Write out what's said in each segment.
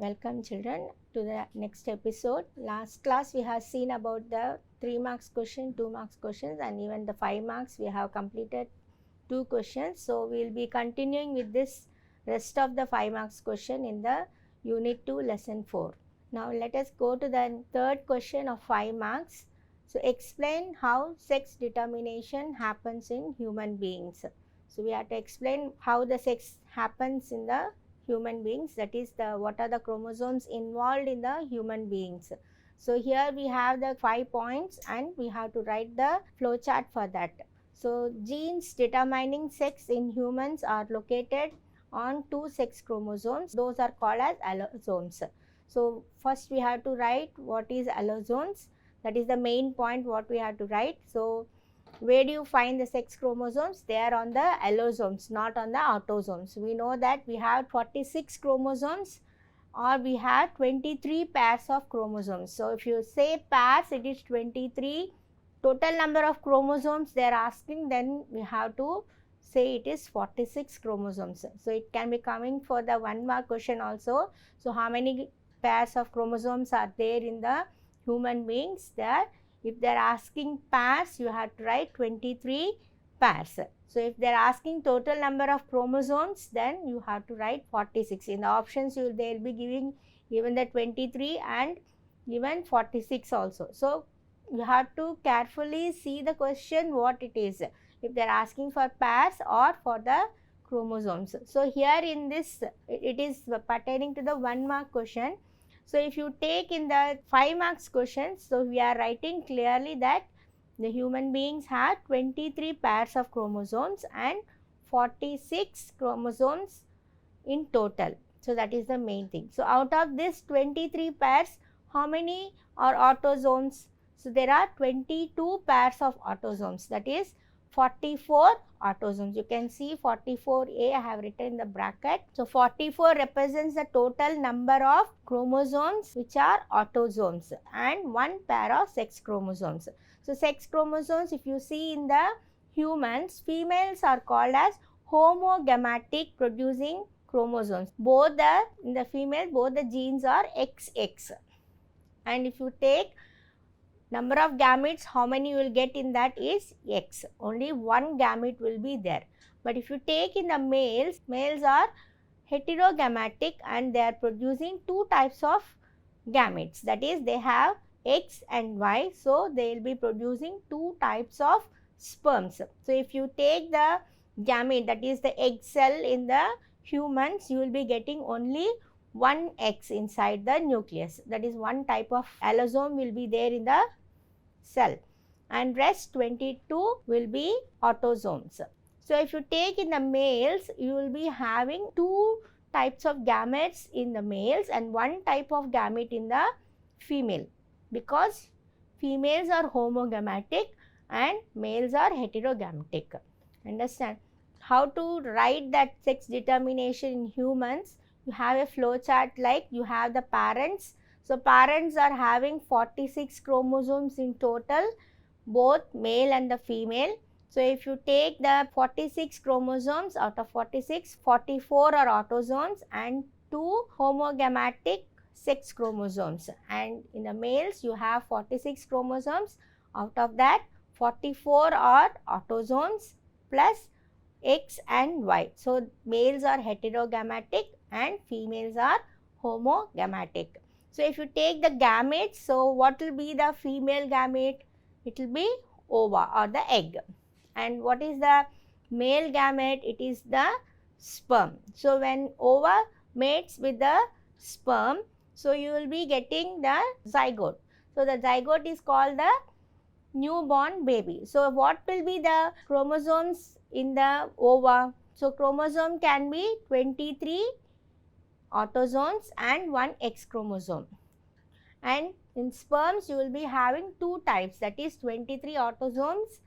Welcome children to the next episode. Last class we have seen about the 3 marks question, 2 marks questions and even the 5 marks. We have completed 2 questions. So we will be continuing with this rest of the 5 marks question in the unit 2 lesson 4. Now let us go to the third question of 5 marks. So explain how sex determination happens in human beings. So we have to explain how the sex happens in the human beings, that is what are the chromosomes involved in the human beings. So here we have the 5 points and we have to write the flow chart for that. So genes determining sex in humans are located on 2 sex chromosomes. Those are called as allosomes. So first we have to write what is allosomes. That is the main point what we have to write. So where do you find the sex chromosomes? They are on the allosomes, not on the autosomes. We know that we have 46 chromosomes or we have 23 pairs of chromosomes. So if you say pairs, it is 23. Total number of chromosomes they are asking, then we have to say it is 46 chromosomes. So it can be coming for the 1 mark question also. So how many pairs of chromosomes are there in the human beings? There. If they are asking pairs, you have to write 23 pairs. So if they are asking total number of chromosomes, then you have to write 46. In the options, they will be giving even the 23 and even 46 also. So you have to carefully see the question what it is, if they are asking for pairs or for the chromosomes. So here in this, it is pertaining to the 1 mark question. So if you take in the 5 marks questions, so we are writing clearly that the human beings have 23 pairs of chromosomes and 46 chromosomes in total. So that is the main thing. So out of this 23 pairs, how many are autosomes? So there are 22 pairs of autosomes, that is 44 autosomes. You can see 44A I have written in the bracket. So 44 represents the total number of chromosomes which are autosomes and 1 pair of sex chromosomes. So sex chromosomes, if you see in the humans, females are called as homogametic producing chromosomes. In the female, both the genes are XX. And if you take number of gametes, how many you will get in that is X. Only 1 gamete will be there. But if you take in the males, males are heterogametic and they are producing 2 types of gametes. That is, they have X and Y. So they will be producing 2 types of sperms. So if you take the gamete, that is the egg cell in the humans, you will be getting only 1 X inside the nucleus. That is, 1 type of allosome will be there in the cell and rest 22 will be autosomes. So if you take in the males, you will be having 2 types of gametes in the males and 1 type of gamete in the female, because females are homogametic and males are heterogametic. Understand? How to write that sex determination in humans? You have a flow chart, like you have the parents. So parents are having 46 chromosomes in total, both male and the female. So if you take the 46 chromosomes, out of 46, 44 are autosomes and 2 homogametic sex chromosomes. And in the males, you have 46 chromosomes. Out of that, 44 are autosomes plus X and Y. So males are heterogametic and females are homogametic. So if you take the gametes, so what will be the female gamete? It will be ova or the egg. And what is the male gamete? It is the sperm. So when ova mates with the sperm, so you will be getting the zygote. So the zygote is called the newborn baby. So what will be the chromosomes in the ova? So chromosome can be 23 autosomes and 1 X chromosome. And in sperms, you will be having 2 types, that is 23 autosomes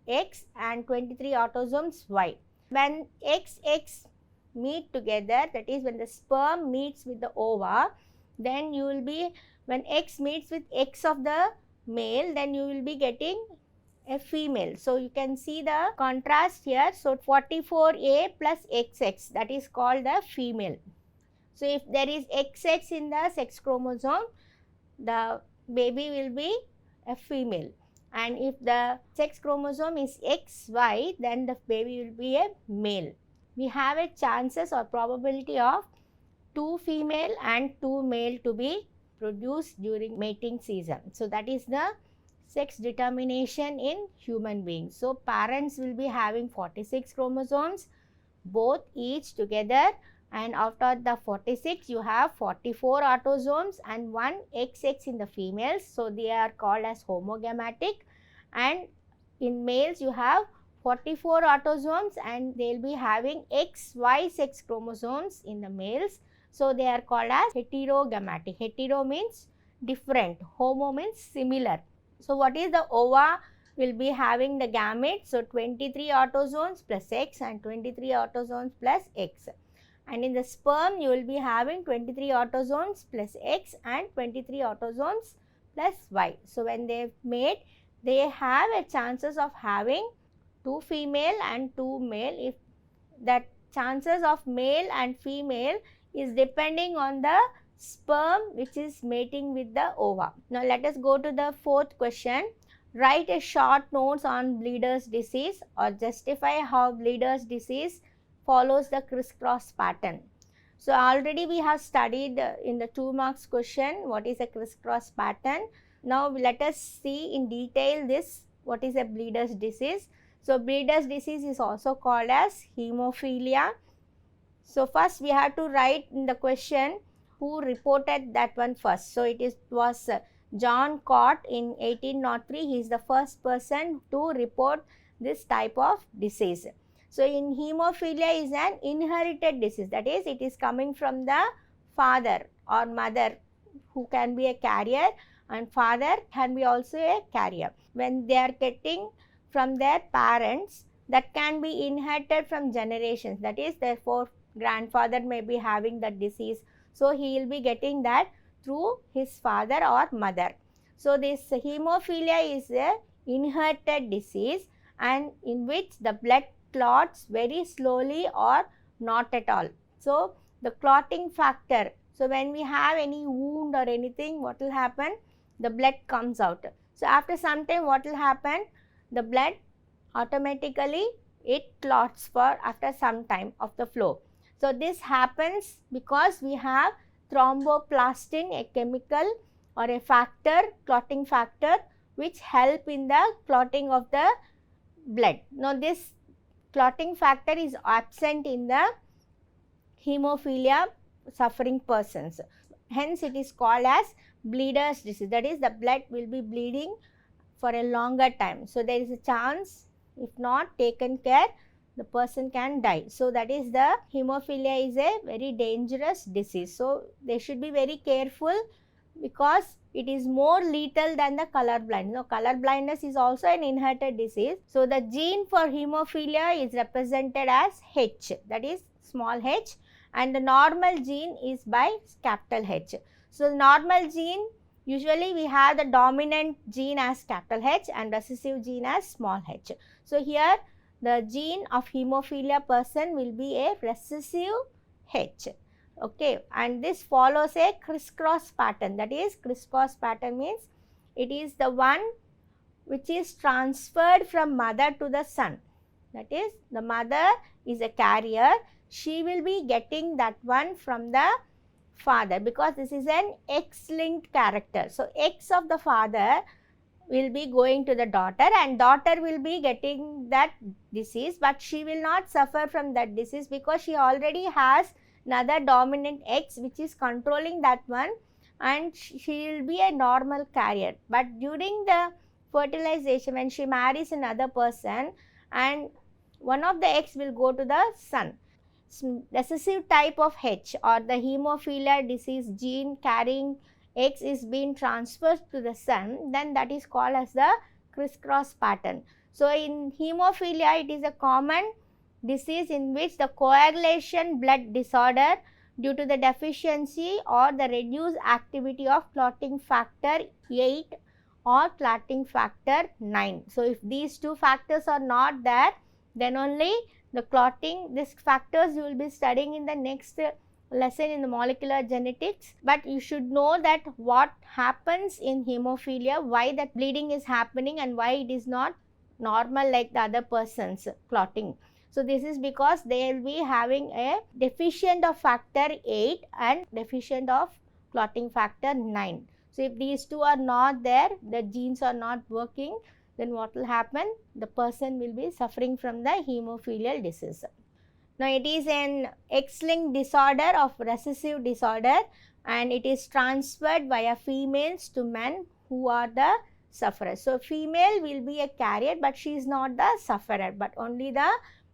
X and 23 autosomes Y. When XX meet together, that is when the sperm meets with the ova, then you will be, when X meets with X of the male, then you will be getting a female. So you can see the contrast here. So 44A plus XX, that is called the female. So if there is XX in the sex chromosome, the baby will be a female, and if the sex chromosome is XY, then the baby will be a male. We have a chances or probability of 2 female and 2 male to be produced during mating season. So that is the sex determination in human beings. So parents will be having 46 chromosomes, both each together, and after the 46 you have 44 autosomes and 1 XX in the females, so they are called as homogametic, and in males you have 44 autosomes and they will be having XY sex chromosomes in the males, so they are called as heterogametic. Hetero means different, homo means similar. So what is the ova? Will be having the gametes, so 23 autosomes plus X and 23 autosomes plus X. And in the sperm you will be having 23 autosomes plus X and 23 autosomes plus Y. So when they mate, they have a chances of having 2 female and 2 male. If that chances of male and female is depending on the sperm which is mating with the ova. Now let us go to the fourth question. Write a short notes on Bleeder's disease or justify how Bleeder's disease follows the crisscross pattern. So already we have studied in the 2 marks question what is a crisscross pattern. Now let us see in detail this, what is a Bleeder's disease. So Bleeder's disease is also called as hemophilia. So first we have to write in the question who reported that one first. So it was John Cott in 1803. He is the first person to report this type of disease. So in hemophilia is an inherited disease, that is it is coming from the father or mother who can be a carrier, and father can be also a carrier. When they are getting from their parents, that can be inherited from generations, that is therefore grandfather may be having that disease, so he will be getting that through his father or mother. So this hemophilia is a inherited disease and in which the blood clots very slowly or not at all. So the clotting factor, so when we have any wound or anything, what will happen? The blood comes out. So after some time what will happen? The blood automatically it clots for after some time of the flow. So this happens because we have thromboplastin, a chemical or a factor, clotting factor, which help in the clotting of the blood. Now this clotting factor is absent in the hemophilia suffering persons. Hence it is called as Bleeder's disease, that is the blood will be bleeding for a longer time. So there is a chance, if not taken care, the person can die. So that is the hemophilia is a very dangerous disease. So they should be very careful because it is more lethal than the color blindness. Now, color blindness is also an inherited disease. So the gene for hemophilia is represented as H, that is small h, and the normal gene is by capital H. So the normal gene, usually we have the dominant gene as capital H and recessive gene as small h. So here the gene of hemophilia person will be a recessive H. Okay, and this follows a crisscross pattern, that is crisscross pattern means it is the one which is transferred from mother to the son, that is the mother is a carrier, she will be getting that one from the father because this is an X-linked character. So X of the father will be going to the daughter and daughter will be getting that disease, but she will not suffer from that disease because she already has another dominant X which is controlling that one and she will be a normal carrier. But during the fertilization, when she marries another person and one of the X will go to the son, recessive type of H or the hemophilia disease gene carrying X is being transferred to the son, then that is called as the crisscross pattern. So in hemophilia it is a common disease in which the coagulation blood disorder due to the deficiency or the reduced activity of clotting factor 8 or clotting factor 9. So if these two factors are not there, then only the clotting, these factors you will be studying in the next lesson in the molecular genetics, but you should know that what happens in hemophilia, why that bleeding is happening and why it is not normal like the other person's clotting. So this is because they will be having a deficient of factor 8 and deficient of clotting factor 9. So if these two are not there, the genes are not working, then what will happen? The person will be suffering from the hemophilial disease. Now it is an X-linked disorder of recessive disorder, and it is transferred via females to men who are the sufferers. So female will be a carrier, but she is not the sufferer, but only the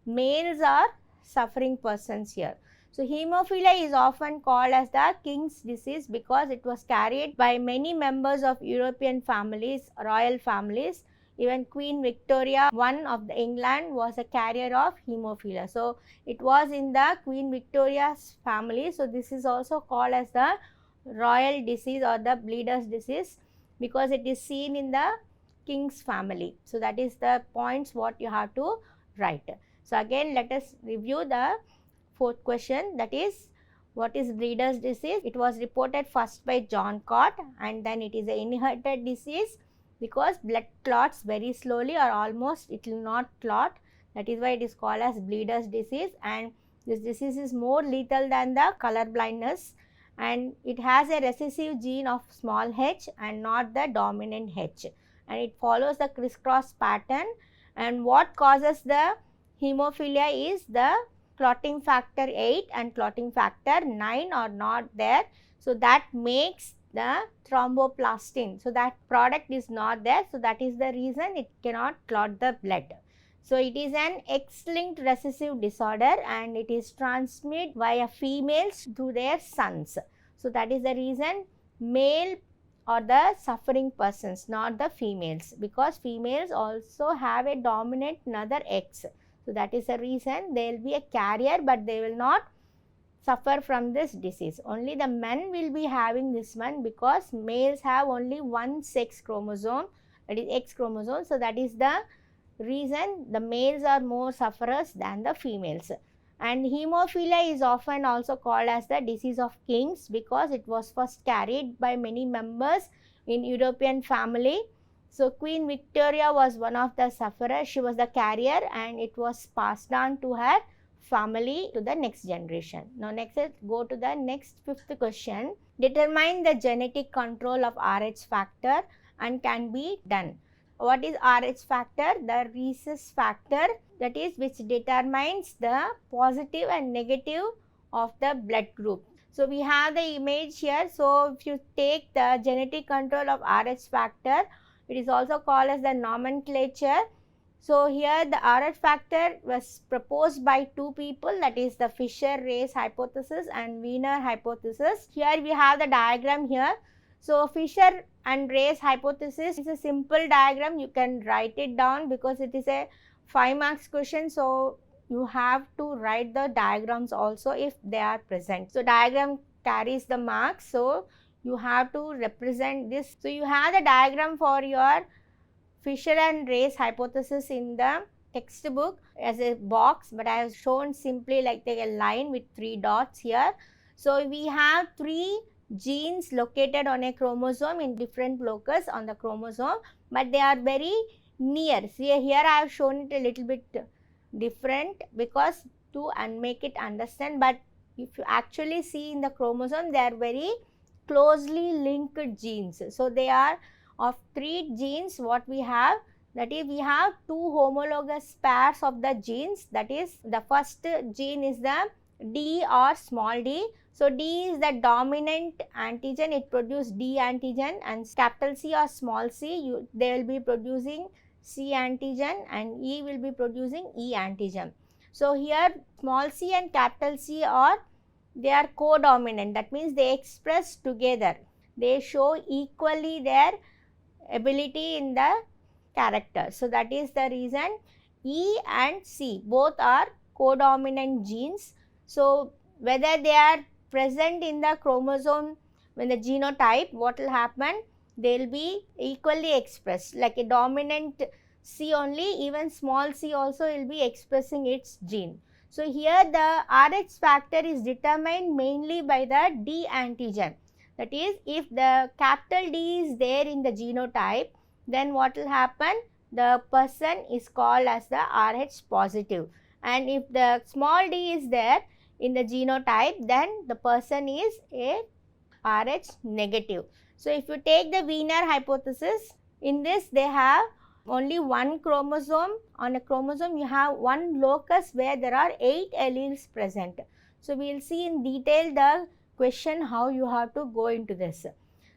males are suffering persons here. So hemophilia is often called as the king's disease because it was carried by many members of European families, royal families. Even Queen Victoria, one of the England, was a carrier of hemophilia. So it was in the Queen Victoria's family. So this is also called as the royal disease or the bleeder's disease because it is seen in the king's family. So that is the points what you have to write. So again, let us review the fourth question, that is, what is bleeder's disease? It was reported first by John Cott, and then it is an inherited disease because blood clots very slowly or almost it will not clot. That is why it is called as bleeder's disease, and this disease is more lethal than the color blindness, and it has a recessive gene of small h and not the dominant h, and it follows the crisscross pattern. And what causes the hemophilia is the clotting factor 8 and clotting factor 9 are not there. So that makes the thromboplastin. So that product is not there. So that is the reason it cannot clot the blood. So it is an X-linked recessive disorder and it is transmitted via females to their sons. So that is the reason male are the suffering persons, not the females, because females also have a dominant another X. So that is the reason they will be a carrier, but they will not suffer from this disease. Only the men will be having this one because males have only one sex chromosome, that is X chromosome. So that is the reason the males are more sufferers than the females. And hemophilia is often also called as the disease of kings because it was first carried by many members in European family. So Queen Victoria was one of the sufferers, she was the carrier, and it was passed on to her family to the next generation. Now next, let's go to the next fifth question. Determine the genetic control of Rh factor and can be done. What is Rh factor? The rhesus factor, that is which determines the positive and negative of the blood group. So we have the image here. So if you take the genetic control of Rh factor, it is also called as the nomenclature. So here the Rh factor was proposed by two people, that is the Fisher-Race hypothesis and Wiener hypothesis. Here we have the diagram here. So Fisher and Race hypothesis is a simple diagram, you can write it down because it is a 5 marks question. So you have to write the diagrams also if they are present. So diagram carries the marks, so you have to represent this. So you have the diagram for your Fisher and Race hypothesis in the textbook as a box, but I have shown simply like a line with 3 dots here. So we have 3 genes located on a chromosome in different locus on the chromosome, but they are very near. See here I have shown it a little bit different because to make it understand, but if you actually see in the chromosome, they are very closely linked genes. So they are of 3 genes what we have, that is we have 2 homologous pairs of the genes, that is the first gene is the D or small d. So D is the dominant antigen, it produces D antigen, and capital C or small c, they will be producing C antigen, and E will be producing E antigen. So here small c and capital C they are co-dominant, that means they express together, they show equally their ability in the character. So that is the reason E and C both are co-dominant genes. So whether they are present in the chromosome when the genotype, what will happen, they will be equally expressed, like a dominant C only, even small c also will be expressing its gene. So here the Rh factor is determined mainly by the D antigen. That is, if the capital D is there in the genotype, then what will happen? The person is called as the Rh positive, and if the small d is there in the genotype, then the person is a Rh negative. So if you take the Wiener hypothesis, in this they have only one chromosome. On a chromosome you have one locus where there are 8 alleles present. So we will see in detail the question how you have to go into this.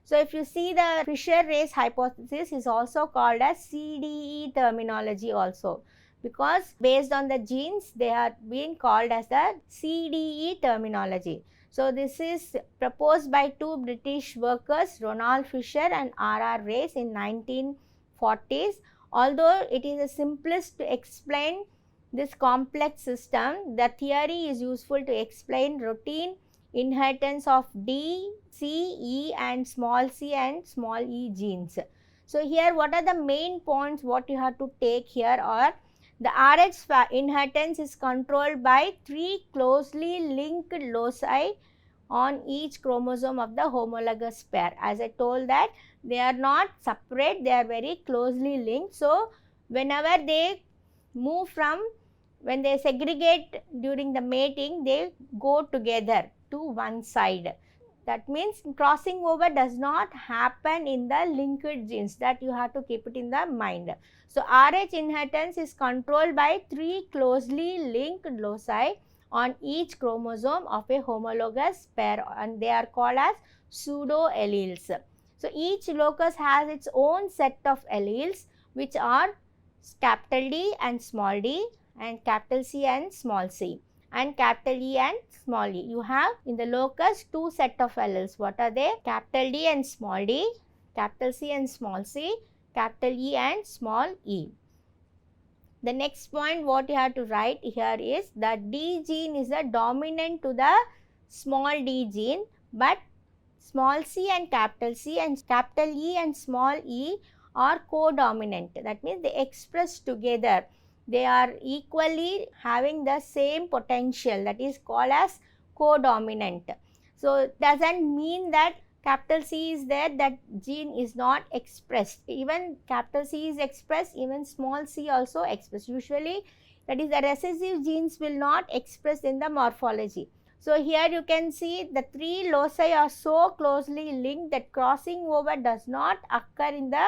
So if you see, the Fisher-Race hypothesis is also called as CDE terminology also, because based on the genes they are being called as the CDE terminology. So this is proposed by two British workers, Ronald Fisher and R.R. Race, in 1940s. Although it is the simplest to explain this complex system, the theory is useful to explain routine inheritance of D, C, E and small e genes. So here what are the main points what you have to take here are: the Rh inheritance is controlled by 3 closely linked loci on each chromosome of the homologous pair. As I told that they are not separate, they are very closely linked. So whenever they move from, when they segregate during the mating, they go together to one side. That means crossing over does not happen in the linked genes. That you have to keep it in the mind. So Rh inheritance is controlled by 3 closely linked loci on each chromosome of a homologous pair, and they are called as pseudo alleles. So each locus has its own set of alleles, which are capital D and small d, and capital C and small c, and capital E and small e. You have in the locus 2 set of alleles. What are they? Capital D and small d, capital C and small c, capital E and small e. The next point what you have to write here is that D gene is a dominant to the small d gene, but small c and capital E and small e are co-dominant. That means they express together. They are equally having the same potential, that is called as co-dominant. So it doesn't mean that capital C is there, that gene is not expressed. Even capital C is expressed, even small c also expressed. Usually that is the recessive genes will not express in the morphology. So here you can see the 3 loci are so closely linked that crossing over does not occur in the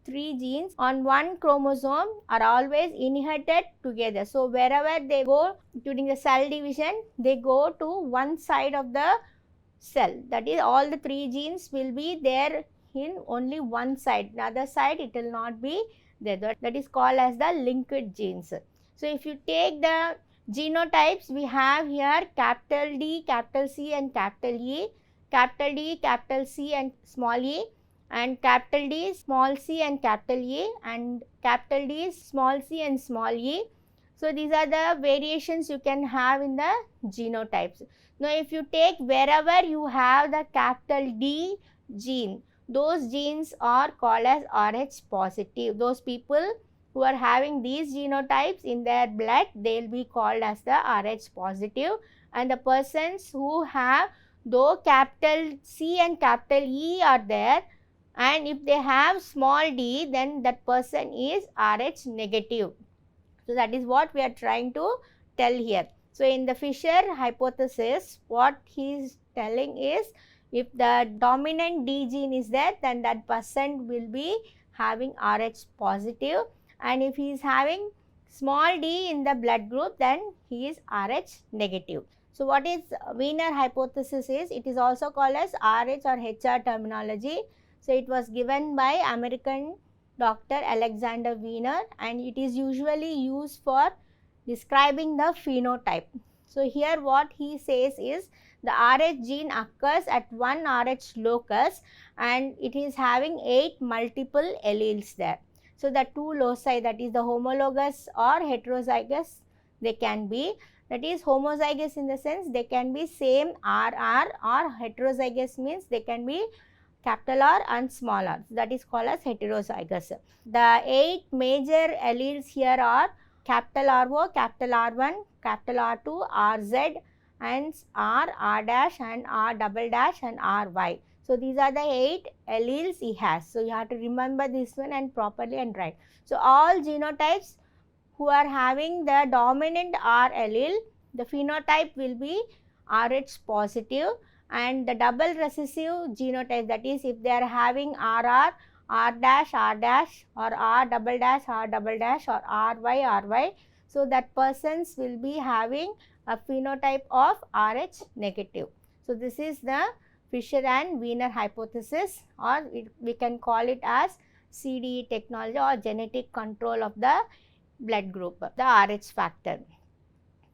3 genes on one chromosome are always inherited together. So wherever they go during the cell division, they go to one side of the cell. That is, all the 3 genes will be there in only one side. The other side it will not be there. That is called as the linked genes. So if you take the genotypes, we have here capital D, capital C and capital E, capital D, capital C and small e, and capital D, small c and capital E, and capital D, small c and small e. So these are the variations you can have in the genotypes. Now if you take wherever you have the capital D gene, those genes are called as Rh positive. Those people who are having these genotypes in their blood, they will be called as the Rh positive, and the persons who have, though capital C and capital E are there, and if they have small d, then that person is Rh negative. So that is what we are trying to tell here. So in the Fisher hypothesis, what he is telling is, if the dominant D gene is there, then that person will be having Rh positive, and if he is having small d in the blood group, then he is Rh negative. So what is Wiener hypothesis is, it is also called as Rh or HR terminology. So it was given by American Dr. Alexander Wiener, and it is usually used for describing the phenotype. So here what he says is, the Rh gene occurs at one Rh locus and it is having 8 multiple alleles there. So the 2 loci, that is the homologous or heterozygous, they can be. That is homozygous in the sense they can be same RR, or heterozygous means they can be capital R and small r. So that is called as heterozygous. The 8 major alleles here are capital RO, capital R1, capital R2, RZ, and R dash, and R double dash, and RY. So these are the 8 alleles he has. So you have to remember this one and properly and write. So all genotypes who are having the dominant R allele, the phenotype will be Rh positive, and the double recessive genotype, that is if they are having RR, R dash, or R double dash, or RY, so that persons will be having a phenotype of Rh negative. So this is the Fisher and Wiener hypothesis, or we can call it as CDE technology, or genetic control of the blood group, the Rh factor.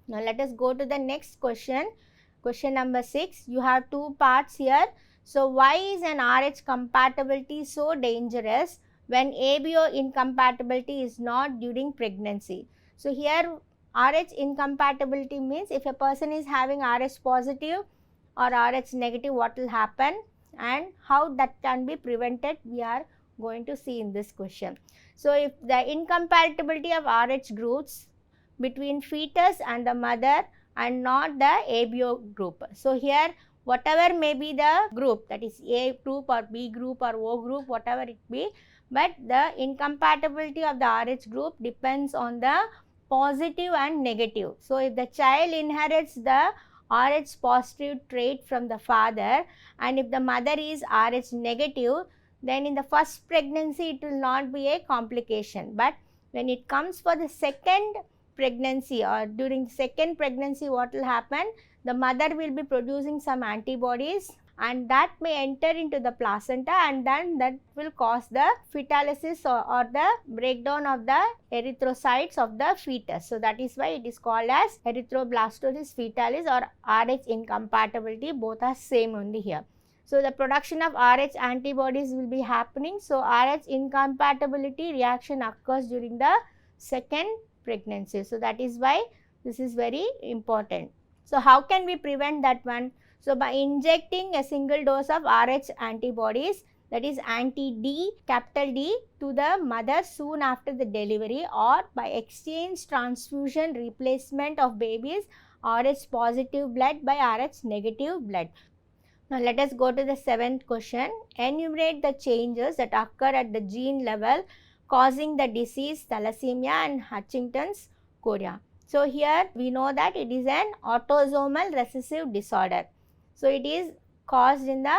Now let us go to the next question. Question number 6. You have 2 parts here. So why is an Rh compatibility so dangerous when ABO incompatibility is not during pregnancy? So here Rh incompatibility means if a person is having Rh positive or Rh negative, what will happen and how that can be prevented, we are going to see in this question. So if the incompatibility of Rh groups between fetus and the mother and not the ABO group. So here whatever may be the group, that is A group or B group or O group, whatever it be, but the incompatibility of the Rh group depends on the positive and negative. So if the child inherits the Rh positive trait from the father, and if the mother is Rh negative, then in the first pregnancy it will not be a complication. But when it comes for the second pregnancy or during second pregnancy, what will happen? The mother will be producing some antibodies, and that may enter into the placenta, and then that will cause the fetalysis or the breakdown of the erythrocytes of the fetus. So that is why it is called as erythroblastosis fetalis or Rh incompatibility. Both are same only here. So the production of Rh antibodies will be happening. So Rh incompatibility reaction occurs during the second pregnancy. So that is why this is very important. So how can we prevent that one? So by injecting a single dose of Rh antibodies, that is anti-D, capital D, to the mother soon after the delivery, or by exchange transfusion replacement of baby's Rh positive blood by Rh negative blood. Now let us go to the 7th question. Enumerate the changes that occur at the gene level causing the disease thalassemia and Huntington's chorea. So here we know that it is an autosomal recessive disorder. So it is caused in the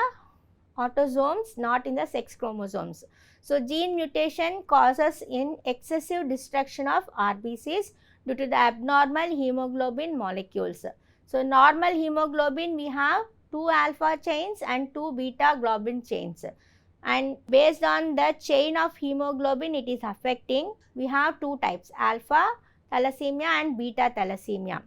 autosomes, not in the sex chromosomes. So gene mutation causes in excessive destruction of RBCs due to the abnormal hemoglobin molecules. So normal hemoglobin, we have 2 alpha chains and 2 beta globin chains, and based on the chain of hemoglobin it is affecting, we have 2 types, alpha thalassemia and beta thalassemia.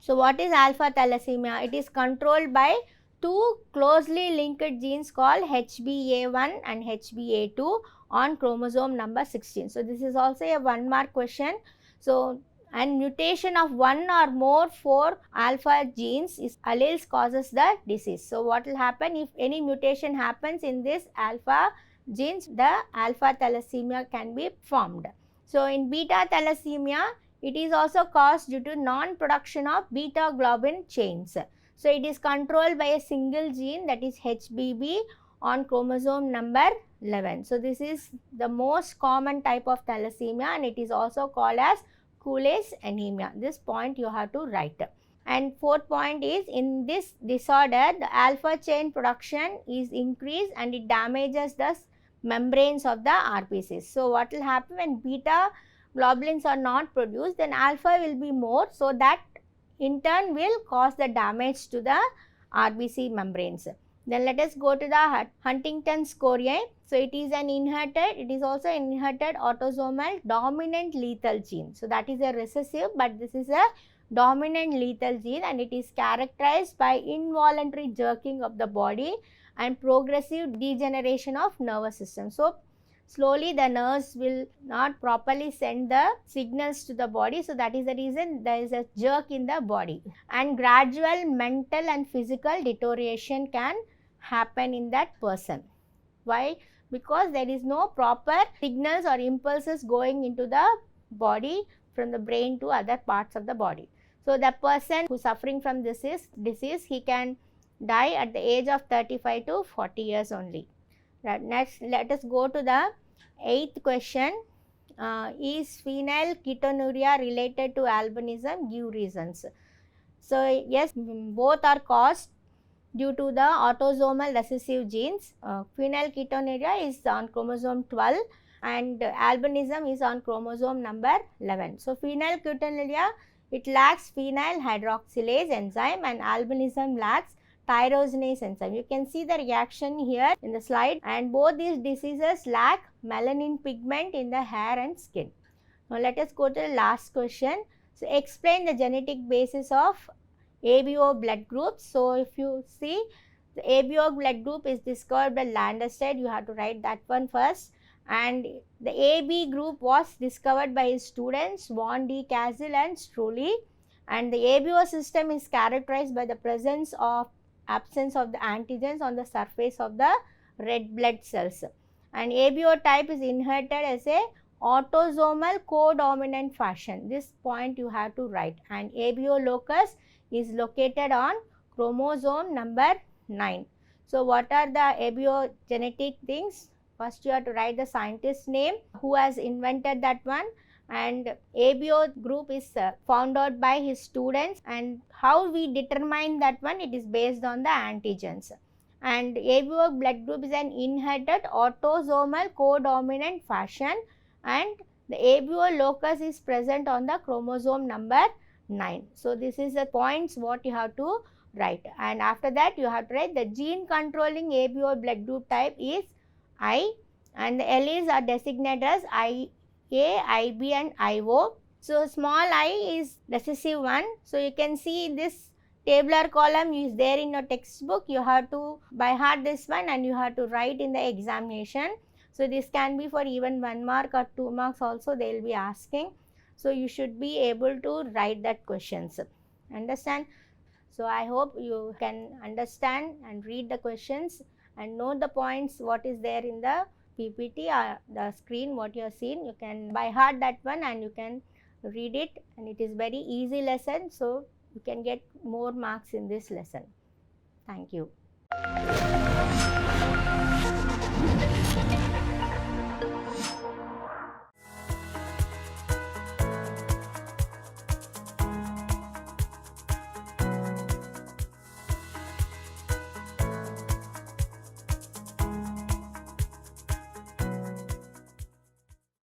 So what is alpha thalassemia? It is controlled by 2 closely linked genes called HBA1 and HBA2 on chromosome number 16. So this is also a 1-mark question. So and mutation of 1 or more 4 alpha genes is alleles causes the disease. So what will happen if any mutation happens in this alpha genes, the alpha thalassemia can be formed. So in beta thalassemia, it is also caused due to non-production of beta globin chains. So it is controlled by a single gene, that is HBB on chromosome number 11. So this is the most common type of thalassemia, and it is also called as Cooley's anemia. This point you have to write. And 4th point is, in this disorder the alpha chain production is increased and it damages the membranes of the RBCs. So what will happen when beta globulins are not produced, then alpha will be more, so that in turn will cause the damage to the RBC membranes. Then let us go to the Huntington's chorea. So it is an inherited, it is also an inherited autosomal dominant lethal gene. So that is a recessive, but this is a dominant lethal gene, and it is characterized by involuntary jerking of the body and progressive degeneration of nervous system. So slowly the nerves will not properly send the signals to the body, so that is the reason there is a jerk in the body, and gradual mental and physical deterioration can happen in that person. Why? Because there is no proper signals or impulses going into the body from the brain to other parts of the body. So the person who is suffering from this disease, he can die at the age of 35 to 40 years only. Right. Next, let us go to the 8th question. Is phenylketonuria related to albinism? Give reasons. So yes, both are caused due to the autosomal recessive genes. Phenylketonuria is on chromosome 12 and albinism is on chromosome number 11. So phenylketonuria, it lacks phenyl hydroxylase enzyme, and albinism lacks tyrosinase enzyme. You can see the reaction here in the slide, and both these diseases lack melanin pigment in the hair and skin. Now let us go to the last question. So explain the genetic basis of ABO blood groups. So if you see, the ABO blood group is discovered by Landstedt. You have to write that one first. And the AB group was discovered by his students Von D. Cassel and Struley. And the ABO system is characterized by the presence of absence of the antigens on the surface of the red blood cells. And ABO type is inherited as a autosomal co-dominant fashion. This point you have to write. And ABO locus is located on chromosome number 9. So what are the ABO genetic things? First you have to write the scientist name, who has invented that one, and ABO group is found out by his students, and how we determine that one, it is based on the antigens. And ABO blood group is an inherited autosomal co-dominant fashion, and the ABO locus is present on the chromosome number 9. So this is the points what you have to write, and after that you have to write the gene controlling ABO blood group type is I, and the alleles are designated as IA, IB and IO. So small I is recessive one. So you can see this tabular column is there in your textbook. You have to by heart this one, and you have to write in the examination. So this can be for even 1 mark or 2 marks also they will be asking. So you should be able to write that questions. Understand? So I hope you can understand and read the questions and note the points what is there in the PPT or the screen what you have seen. You can by heart that one and you can read it, and it is very easy lesson. So you can get more marks in this lesson. Thank you.